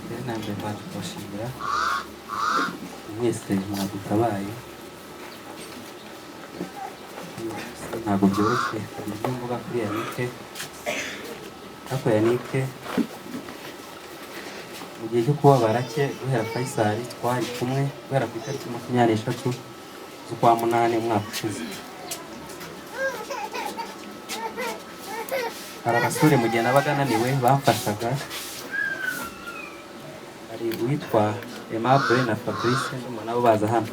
rero namwe mbanje kubashimira mwese mwadutabaye. Ntabwo byoroshye ibyo mvuga kuri Yannick, ariko Yannick mu gihe cyo kubabara cye guhera Faisal twari kumwe guhera ku itariki 23 z'ukwa munani umwaka ushize. Hari abasore mu gihe nabaga naniwe bamfashaga, hari uwitwa Aimable na Fabrice ndumva nabo baza hano.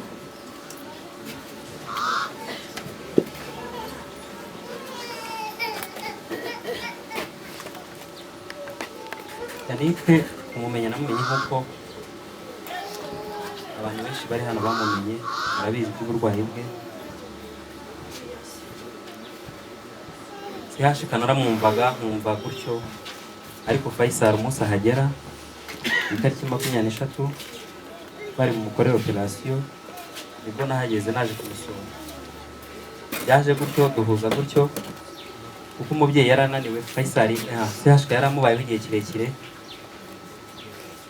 Yannick umumenya namumenye nk'uko abantu benshi bari hano bamumenye, barabizi by'uburwayi bwe. Sihashika naramwumvaga nkumva gutyo, ariko Faisal umunsi ahagera itariki 23 bari mu mukorero operation nibwo nahageze naje kumusura. Yaje gutyo duhuza gutyo kuko umubyeyi yarananiwe. Faisal sihashika yaramubayeho igihe kirekire,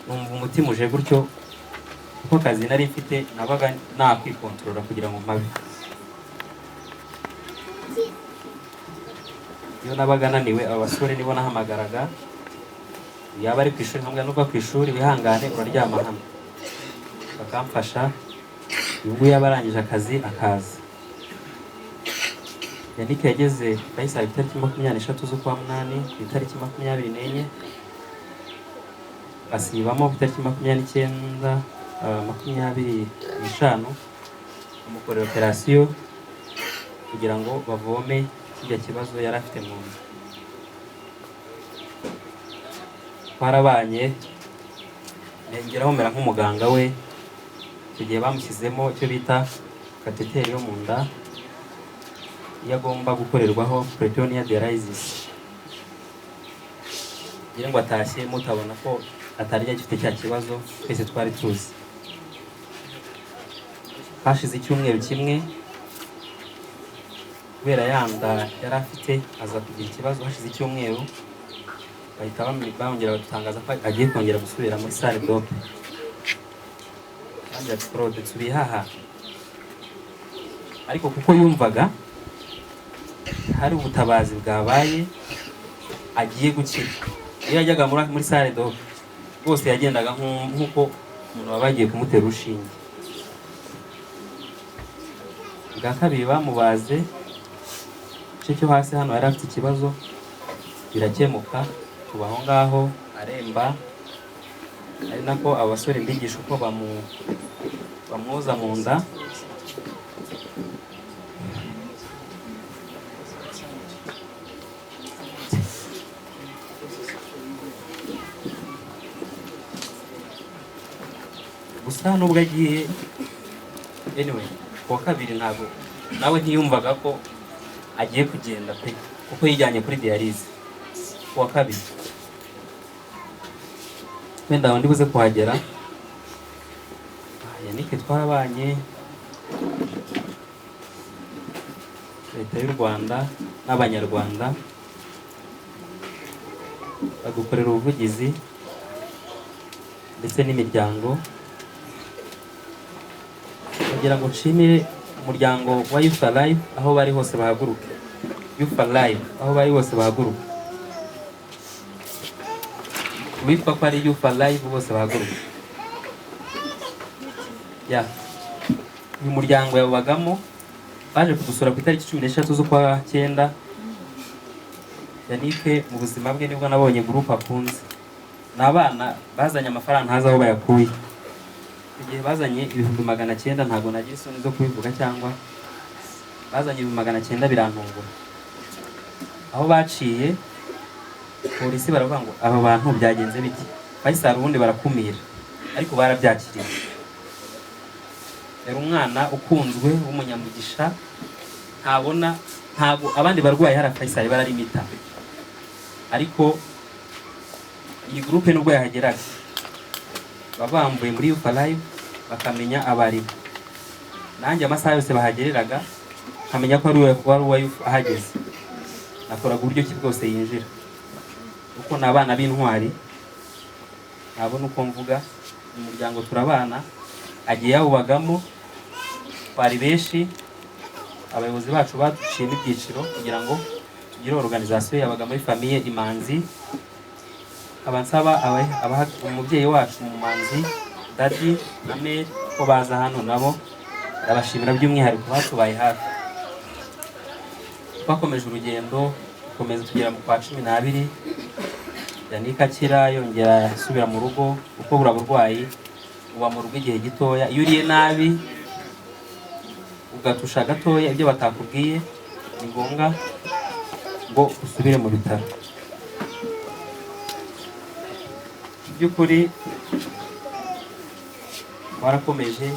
numva umutima uje gutyo kuko akazi nari mfite nabaga nakwikontorora kugira ngo mpabe. Iyo nabaga naniwe aba basore nibo nahamagaraga, yaba ari ku ishuri nkambwira nuva ku ishuri wihangane uraryama hano, bakamfasha. Ubwo yaba arangije akazi akaza. Yannick yageze Faisal itariki 23 z'ukwa munani, ku itariki 24 asibamo ku itariki 29 25 amukorera operation kugira ngo bavome kijya kibazo yari afite mu nda. Twarabanye ngeraho mera nk'umuganga we, igihe bamushyizemo icyo bita kateteri yo mu nda iyo agomba gukorerwaho peritoneal dialysis. Ngira ngo atashye mutabona ko atari gifite cya kibazo twese twari tuzi. Hashize icyumweru kimwe kubera yanda yari afite aza kugira ikibazo. Hashize icyumweru bahita bongera batangaza ko agiye kongera gusubira muri salle dope. Kandi ati Claude turihaha, ariko kuko yumvaga hari ubutabazi bwabaye agiye gukira. Iyo yajyaga muri salle dope bose yagendaga nk'uko umuntu waba agiye kumutera urushinge. Bwa kabiri bamubaze igice cyo hasi hano yari afite ikibazo, birakemuka tuba aho ngaho aremba. Ari nako abasore mbigisha uko bamwoza mu nda. Gusa nubwo agiye anyway kuwa kabiri ntabwo nawe ntiyumvaga ko agiye kugenda pe, kuko yijyanye kuri dialyse kuwa kabiri. Wenda ndi buze kuhagera. Yannick twarabanye, leta y'u Rwanda n'abanyarwanda badukorera ubuvugizi ndetse n'imiryango. Kugira ngo nshimire umuryango wa Youth Alive aho bari hose bahaguruka. Youth Alive aho bari hose bahaguruka. Witwa ko ari Youth Alive bose bahaguruka. Uyu muryango yabagamo baje kudusura ku itariki 13 z'ukwa 9. Yannick mu buzima bwe nibwo nabonye group akunze. N'abana bazanye amafaranga ntaza aho bayakuye. Igihe bazanye 900 ntago nagira isoni zo kubivuga, cyangwa bazanye 900 birantungura. Aho baciye polisi baravuga ngo aba bantu byagenze biki. Faisal ubundi barakumira ariko barabyakiriye. Yari umwana ukunzwe w'umunyamugisha, ntago abandi barwayi hari Faisal bararimita. Ariko iyi groupe nubwo yahageraga babambuye muri Youth Alive bakamenya abari. Nanjye amasaha yose bahagereraga nkamenya ko ari uwa Youth ahageze. Nakoraga uburyo ki bwose yinjira, kuko n'abana b'intwari ntabona uko mvuga, umuryango turabana, agiye yawubagamo, twari benshi, abayobozi bacu baduciyemo ibyiciro kugira ngo tugire organisation yabaga muri famiye Imanzi. Abansaba umubyeyi wacu mu Manzi, Dadi na Mary ko baza hano nabo ndabashimira by'umwihariko batubaye hafi. Twakomeje urugendo dukomeza tugera mu kwa 12, Yannick akira yongera asubira mu rugo kuko bura burwayi uba mu rugo igihe gitoya, iyo uriye nabi ugatusha gatoya ibyo batakubwiye ni ngombwa ngo usubire mu bitaro. By'ukuri warakomeje,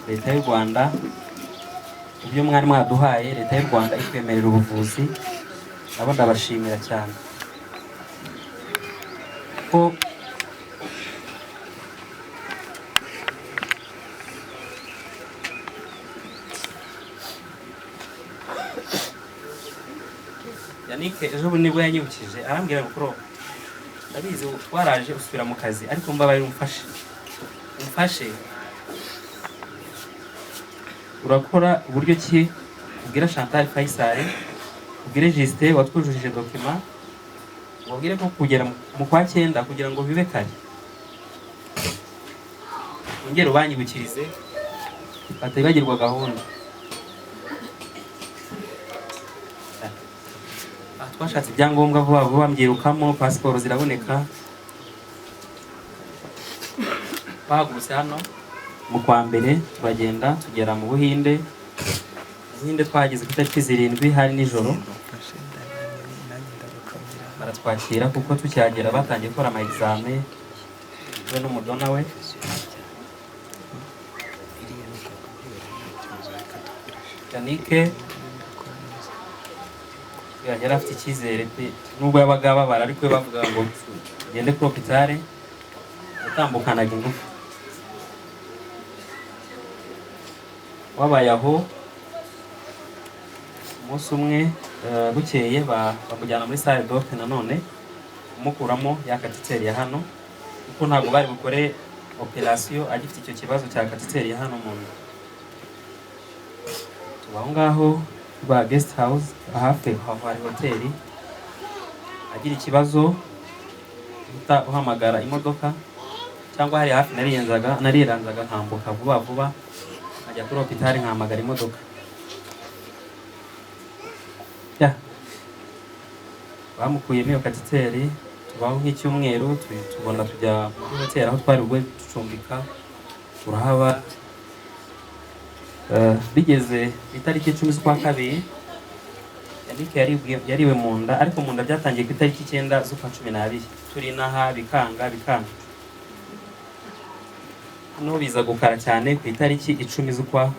leta y'u Rwanda ibyo mwari mwaduhaye, leta y'u Rwanda ikwemerera ubuvuzi, nabo ndabashimira cyane ko Yannick ejo bundi nibwo yanyibukije arambwira ngo ndabizi twaraje usubira mu kazi ariko mbabaye umfashe urakora uburyo ki ubwira Chantal Faisal, ubwire Justin watwujuje document, ubwire ko kugera mu kwa 9 kugira ngo bibe kare, ongera ubanyibukirize batibagirwa gahunda. Twashatse ibyangombwa vuba vuba mbyirukamo, pasiporo ziraboneka, bahagurutse hano mu kwa mbere turagenda tugera mu Buhinde. Twahageze ku itariki 7 hari nijoro, baratwakira kuko tukihagera batangiye gukora ama examen we n'umudona we. Yannick yari afite icyizere pe, nubwo yabaga babara ariko bavuga ngo gende kuri hôpital, utambukanaga ingufu. Wabaye aho umunsi umwe bukeye bamujyana muri salle d'op nanone umukuramo ya katiteri ya hano kuko ntabwo bari bukore operation agifite icyo kibazo cya katiteri ya hano mu nda. Tubaho ngaho ba guest house hafi hari hoteli, agira ikibazo uhamagara imodoka cyangwa hari hafi nariranzaga nkambuka vuba vuba ajya kuri hôpital nkamagara imodoka. Bamukuyemo iyo katiteri, tubaho nk'icyumweru, tubona tujya muri hoteli aho twari bwo ducumbika turahaba. Bigeze itariki 10 z'ukwa 2 Yannick yariwe mu nda, ariko mu nda byatangiye ku itariki 9 z'ukwa 12 turi naha bikanga no biza gukara cyane ku itariki 10 z'ukwa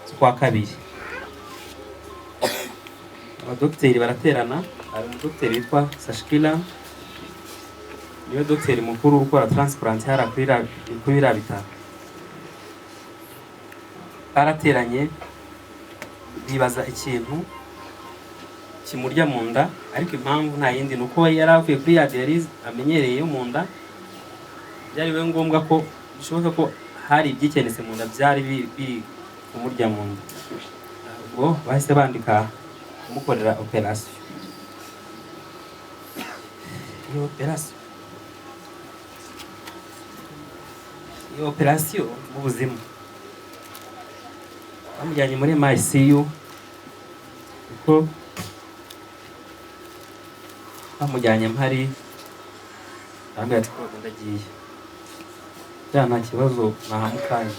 2. Abadokiteri baraterana, hari umudokiteri witwa Sashkila niwe dokiteri mukuru ukora transplant hara kuri bitaro. Barateranye bibaza ikintu kimurya mu nda, ariko impamvu nta yindi nuko yari avuye kuri ya dialyse amenyereye mu nda, byari we ngombwa ko bishoboka ko hari ibyikenese mu nda byari biri kumurya mu nda. Ubwo bahise bandika kumukorera operation. Iyo operation mu buzima bamujyanye muri MICU kuko bamujyanye mpari arambwira ati ko ndagiye nta kibazo nahamukanye.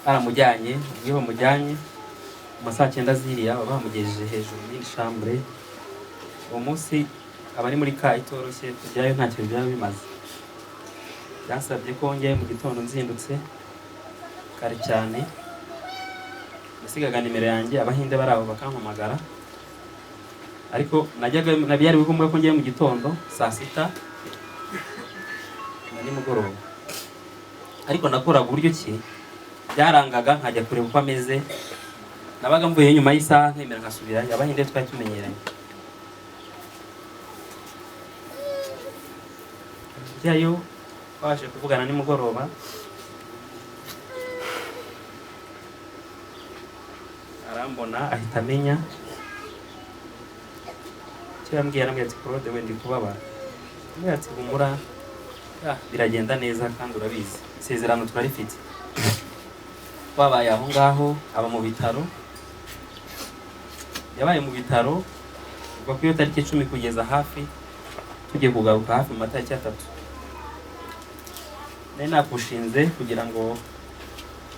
Baramujyanye, iyo bamujyanye mu saa 9 ziriya bamugejeje hejuru muri chambre. Uwo munsi abari muri ka itoroshye kujyayo nta kintu byaba bimaze, byasabye ko njye mu gitondo nzindutse kare cyane, nasigaga nimero yanjye, abahinde bari aho bakampamagara, ariko nabyari bigomba ko njye mu gitondo saa 6 na nimugoroba, ariko nakoraga uburyo ki byarangaga nkajya kureba uko ameze. Nabaga mvuye nyuma y'isaha nkemera nkasubira, abahinde twari tumenyeranye. njyayo twabashije kuvugana nimugoroba, arambona ahita amenya icyo yambwiye. Arambwira ati Claude, we ndi kubabara. Arambwira ati humura, biragenda neza kandi urabizi isezerano turarifite. Twabaye aho ngaho, aba mu bitaro, yabaye mu bitaro kuva ku iyo tariki 10 kugeza hafi tugiye kugaruka hafi mu matariki 3. Nari napushinze kugira ngo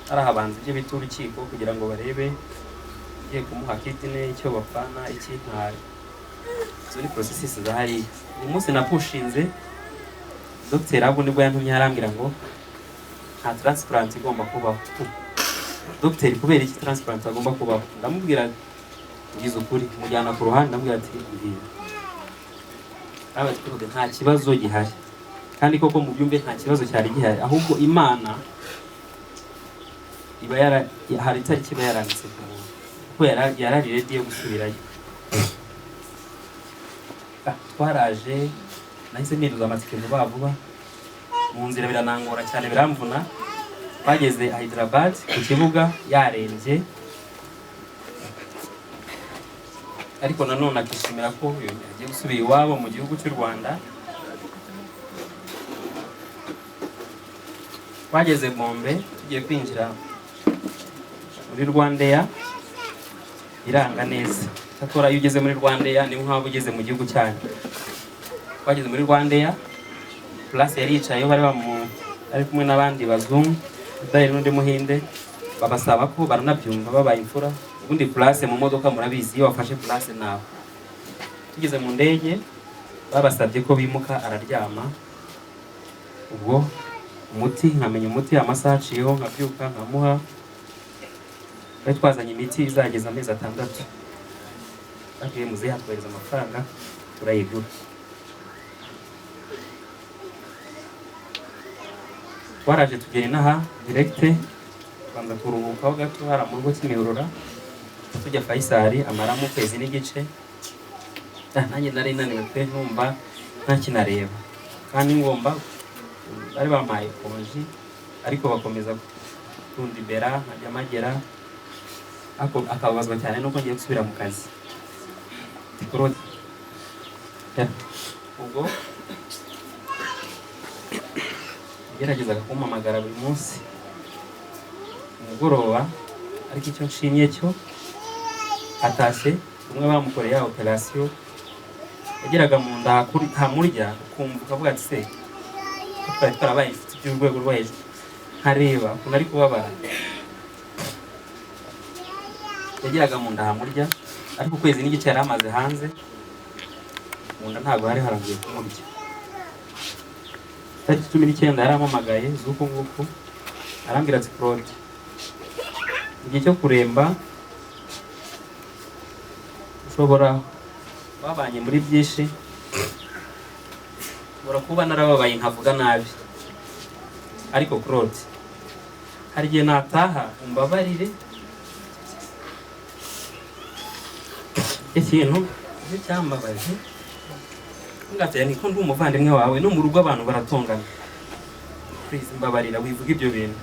arahabanza ibyo bita urukiko kugira ngo barebe igiye kumuha kidney, icyo bapfana iki, nta izo ni processes zahari. Uyu munsi napushinze, Dr. Abu nibwo yantumye arambwira ngo nta transplant igomba kubaho. Dr. kubera iki transplant agomba kubaho? Ndamubwira ngize ukuri, mujyana ku ruhande, ndamubwira ati ngiye abati nta kibazo gihari, kandi koko mu byumve nta kibazo cyari gihari, ahubwo Imana iba hari itariki iba yaranditse ku muntu, kuko yarari ready yo gusubirayo. Twaraje, nahise niduza amatike vuba vuba, mu nzira biranangora cyane, biramvuna. Twageze Hyderabad ku kibuga yarembye, ariko nanone akishimira ko yagiye gusubira iwabo mu gihugu cy'u Rwanda. Twageze Bombe, tugiye kwinjira muri Rwandair, iranga neza. Cyakora iyo ugeze muri Rwandair ni nk'aho ugeze mu gihugu cyanyu. Twageze muri Rwandair, place yari yicayeho ari kumwe n'abandi bazungu, udahari n'undi muhinde, babasaba ko baranabyumva babaye imfura. Ubundi place mu modoka murabizi, iyo wafashe place nawe. Tugeze mu ndege, babasabye ko bimuka, araryama. Ubwo umuti, nkamenya umuti, amasaha aciyeho nkabyuka nkamuha. Bari twazanye imiti izageza amezi 6. Bagiye muze hatwereza amafaranga turayigura. Twaraje tugera inaha direct, banza kuruhukaho gato hara mu rugo Kimihurura, tujya Faisal amaramo kwezi n'igice. Nanjye nari naniwe pe, numva ntakinareba, kandi ngomba bari bampaye konji, ariko bakomeza kundibera nkajya magera, akababazwa cyane nuko ngiye gusubira mu kazi. Ubwo yageragezaga kumpamagara buri munsi umugoroba, ariko icyo nshimye cyo atashye umwe bamukoreye ya operation, yageraga mu nda hamurya, ukumva ukavuga ati se twari twarabaye inshuti by'urwego rwo hejuru, nkareba ukuntu ari kubabara. Yageraga mu nda hamurya, ariko ukwezi n'igice yari amaze hanze, mu nda ntabwo hari harangiye kumurya. Tariki 19 yarampamagaye z'uko nguko, arambwira ati Claude, igihe cyo kuremba ushobora babanye muri byinshi, ushobora kuba narababaye nkavuga nabi, ariko Claude, hari igihe nataha umbabarire. Ikintu cyambabaje, ngateye niko ndi umuvandimwe wawe, no mu rugo abantu baratongana, please mbabarira wivuga ibyo bintu.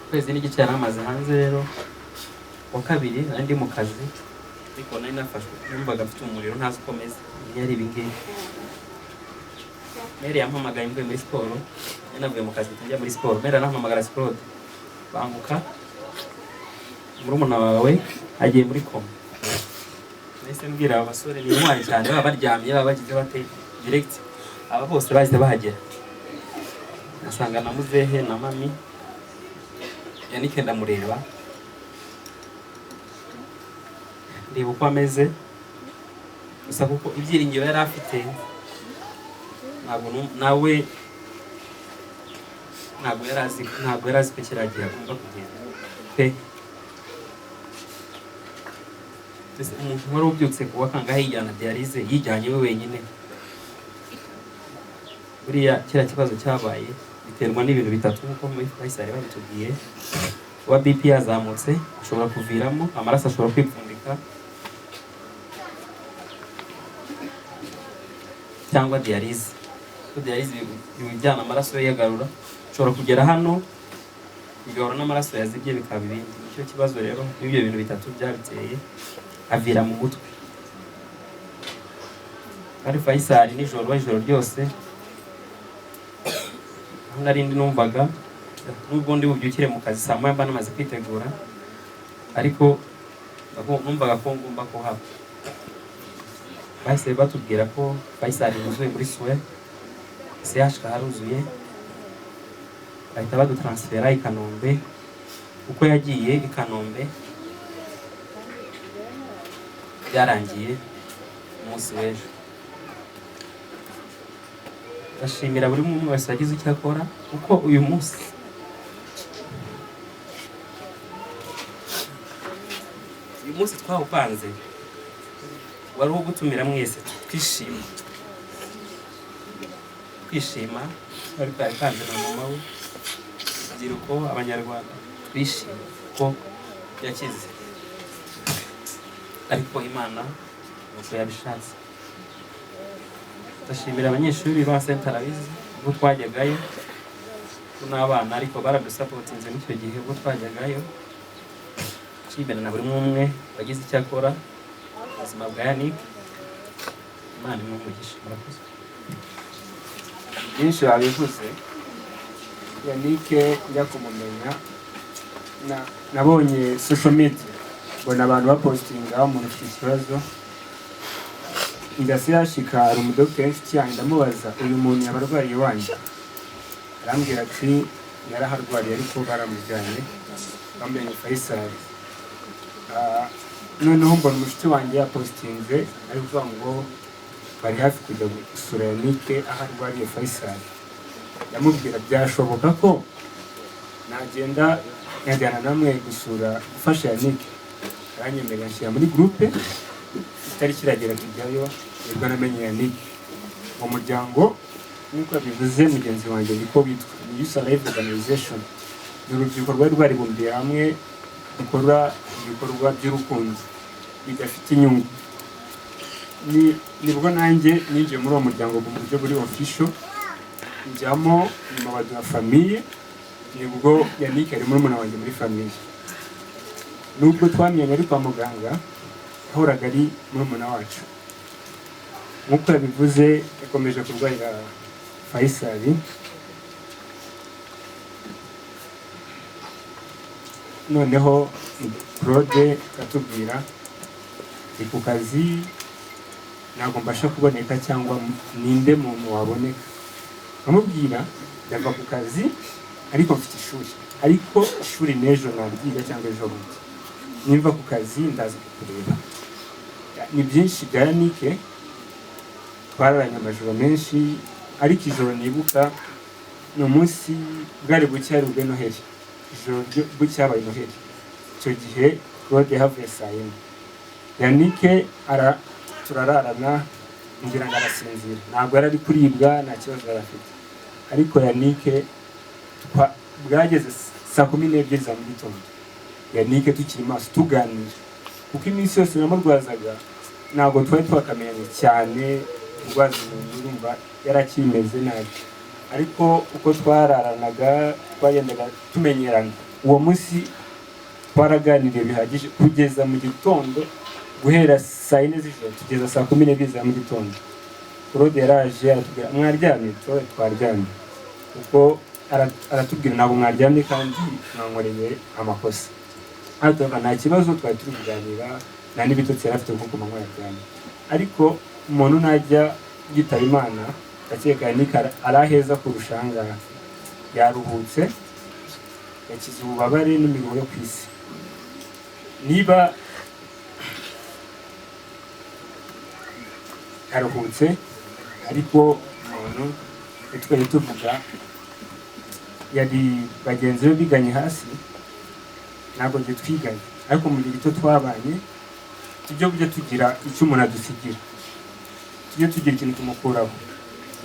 Kwezi n'igice yari amaze hanze. Rero wa kabiri nari ndi mu kazi, ariko nari nafashwe, numvaga mfite umuriro ntazi uko meze, yari ibingibi. Mary yampamagaye mvuye muri siporo, navuye mu kazi njya muri siporo. Mary arampamagara, Claude, banguka, murumuna wawe agiye muri koma. Nahise mbwira abasore ni intwari cyane, baba baryamye, baba bagize bate direct, aba bose bahise bahagera. Nasanga na muzehe na mami, Yannick ndamureba, ndeba uko ameze, gusa kuko ibyiringiro yari afite nawe ntabwo yari azi ko kiragiye agomba kugenda pe. Umuntu wari ubyutse kuwa kangahe yijyana dialyse, yijyanye we wenyine. Buriya kiriya kibazo cyabaye biterwa n'ibintu bitatu nk'uko muri Faisal babitubwiye. kuba BP yazamutse ashobora kuviramo amaraso ashobora kwipfundika cyangwa dialyse. Dialyse bijyana amaraso yagarura, ushobora kugera hano bigarura n'amaraso yazibye bikaba ibindi. Nicyo kibazo rero n'ibyo bintu bitatu byabiteye avira mu mutwe. Ari Faisal nijoro ryose narindi numvaga nubwo ndi bubyukire mu kazi saa moya mba namaze kwitegura, ariko numvaga ko ngomba kuhaba. Bahise batubwira ko Faisal yuzuye muri Suwe, CHK haruzuye, bahita badutransfera i Kanombe. Uko yagiye i Kanombe byarangiye umunsi w'ejo. Ndashimira buri muntu wese wagize icyo akora, kuko uyu munsi twawupanze wari uwo gutumira mwese twishima ariko yakanze na mama we urubyiruko, abanyarwanda twishima ko yakize, ariko Imana nuko yabishatse. Ndashimira abanyeshuri ba Saint Aloys ubwo twajyagayo n'abana, ariko baradusapotinze n'icyo gihe ubwo twajyagayo. Nshimira na buri umwe wagize icyo akora ubuzima bwa Yannick. Imana imumugisha. Murakoze. Byinshi babivuze. Yannick njya kumumenya nabonye social media, mbona abantu bapostinga umuntu ufite ikibazo, ndasi yashika hari umudokiteri w'inshuti yanjye ndamubaza uyu muntu yabarwariye wanjye, arambwira ati yaraharwariye ariko baramujyanye bamenye Faisal. Noneho mbona umushuti wanjye yapostinze ari kuvuga ngo bari hafi kujya gusura Yannick aho arwariye Faisal. Ndamubwira byashoboka ko nagenda nkajyana namwe gusura gufasha Yannick. Aranyemerera nshyira muri groupe, itari kiragera kujyayo nibwo namenye Yannick. Mu muryango nk'uko bivuze mugenzi wanjye niko witwa Youth Alive Organization, ni urubyiruko rwari rwaribumbiye hamwe gukora ibikorwa by'urukundo bidafite inyungu. Nibwo nanjye ninjiye muri uwo muryango mu buryo buri official, njyamo nyuma baduha famille, nibwo Yannick ari murumuna wanjye muri famille. Nubwo twamenye ari kwa muganga, yahoraga ari murumuna wacu. Nk'uko yabivuze yakomeje kurwarira Faisal. Noneho Claude atubwira ndi ku kazi ntabwo mbasha kuboneka, cyangwa ninde muntu waboneka. Nkamubwira ndava ku kazi ariko mfite ishuri, ariko ishuri n'ejo nabyiga cyangwa ejo bundi, nimva ku kazi ndaza kukureba. Ni byinshi bya Yannick, twararanye amajoro menshi, ariko ijoro nibuka ni umunsi bwari bucya ari ubwe Noheli, ijoro bucyabaye Noheli. Icyo gihe Claude yahavuye saa yine, Yannick turararana, ngira ngo arasinzira, ntabwo yari ari kuribwa, nta kibazo yari afite. Ariko Yannick bwageze saa 12 za mu gitondo, Yannick tukiri maso tuganira, kuko iminsi yose namurwazaga ntabwo twari twakamenyanye cyane, urwaza umuntu urumva yarakimeze nabi. Ariko uko twararanaga twagendaga tumenyerana. Uwo munsi twaraganiriye bihagije kugeza mu gitondo, guhera saa 4 z'ijoro tugeza saa 12 za mu gitondo. Claude yaraje aratubwira mwaryamye, twaryamye, kuko aratubwira ntabwo mwaryamye kandi mwankoreye amakosa. Atoka nta kibazo, twari turi kuganira, nta n'ibitotsi yari afite kuko manywa yaryamye. Ariko umuntu najya yitaba Imana, ndakeka Yannick araheza kurusha ahangaha. Yaruhutse, yakize ububabare n'imiruho yo ku isi. Niba yaruhutse, ariko umuntu twari tuvuga yari bagenzi be biganye hasi, ntabwo njye twiganye, ariko mu gihe gito twabanye tujye kujya tugira icyo umuntu adusigira, tujye tugira ikintu tumukuraho.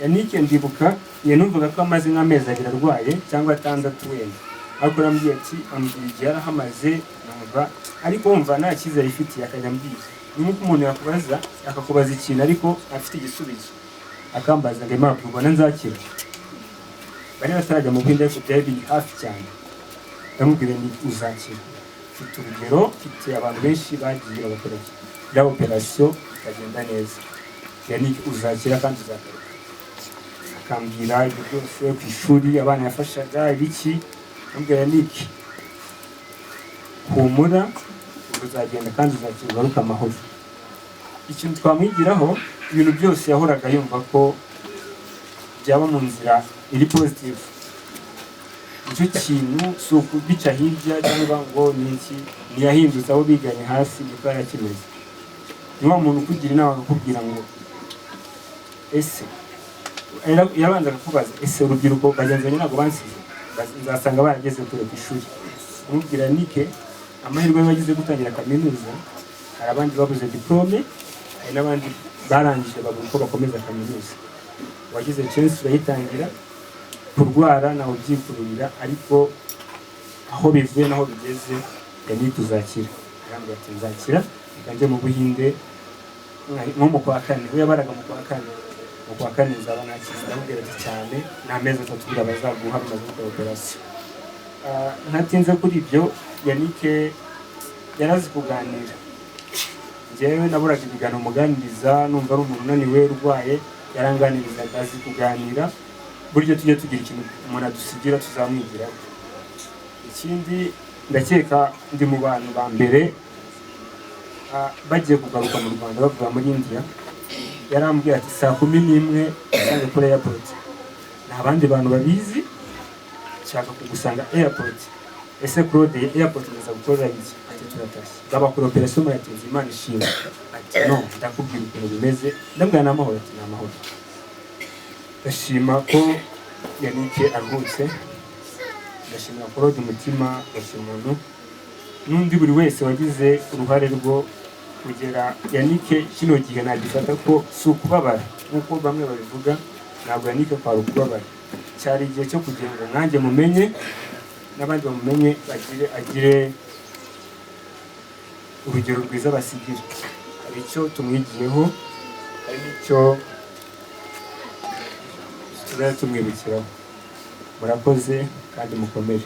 Yannick ndibuka numvaga ko amaze nk'amezi 2 arwaye cyangwa 6 wenda, ariko arambwira ati ambwira igihe yarahamaze numva ariko wumva nta cyizere ifitiye akajya ambwira ni nk'uko umuntu yakubaza akakubaza ikintu ariko afite igisubizo akambaza ngo impamvu ubona nzakira bari batarajya mu bwinde ariko byari biri hafi cyane ndamubwira ni uzakira mfite urugero mfite abantu benshi bagiye bagakora ya operasiyo ikagenda neza yani uzakira kandi uzagaruka akambwira ibyo byose ku ishuri abana yafashaga ibiki ambwira niki humura uzagenda kandi uzakira ugaruka amahoro ikintu twamwigiraho ibintu byose yahoraga yumva ko byaba mu nzira iri positive icyo kintu si ukubica hirya cyangwa ngo ni iki ntiyahindutse aho biganye hasi niko yarakimeze ni wa muntu ukugira inama akakubwira ngo ese yabanzaga kubaza ese urubyiruko bagenzi banjye ntabwo bansize nzasanga barageze kure ku ishuri amubwira nike amahirwe bagize gutangira kaminuza hari abandi babuze diplome hari n'abandi barangije babura uko bakomeza kaminuza wagize chance urayitangira kurwara naho byikururira ariko aho bivuye naho bigeze yani tuzakira arambwira ati nzakira ikanje mu Buhinde nko mu kwa kane we yabaraga mu kwa kane mu kwa kane nzaba nakiza arambwira ati cyane n'amezi 3 bazaguha bimaze gukora operation ntatinze kuri ibyo Yannick yarazi kuganira njyewe naburaga ibiganiro muganiriza numva ari umuntu unaniwe urwaye yaranganiriza azi kuganira buryo tujye tugira ikintu umuntu adusigira tuzamwigira ikindi ndakeka ndi mu bantu ba mbere bagiye kugaruka mu Rwanda bavuga muri India yarambwiye ati 11:00 usange kuri airport nta bandi bantu babizi nshaka kugusanga airport ese Claude airport neza gukorera iki ati turatashye gabakora operation muratinze Imana ishimwe ati no ndakubwira ukuntu bimeze ndabwira n'amahoro ati n'amahoro ndashima ko Yannick aruhutse ndashimira Claude umutima ndashimira n'undi buri wese wagize uruhare rwo kugera Yannick kino gihe nagifata ko si ukubabara nk'uko bamwe babivuga ntabwo Yannick kwari ukubabara cyari igihe cyo kugira ngo nanjye mumenye n'abandi bamumenye agire urugero rwiza basigira hari icyo tumwigiyeho hari n'icyo tuzajya tumwibukiraho murakoze kandi mukomere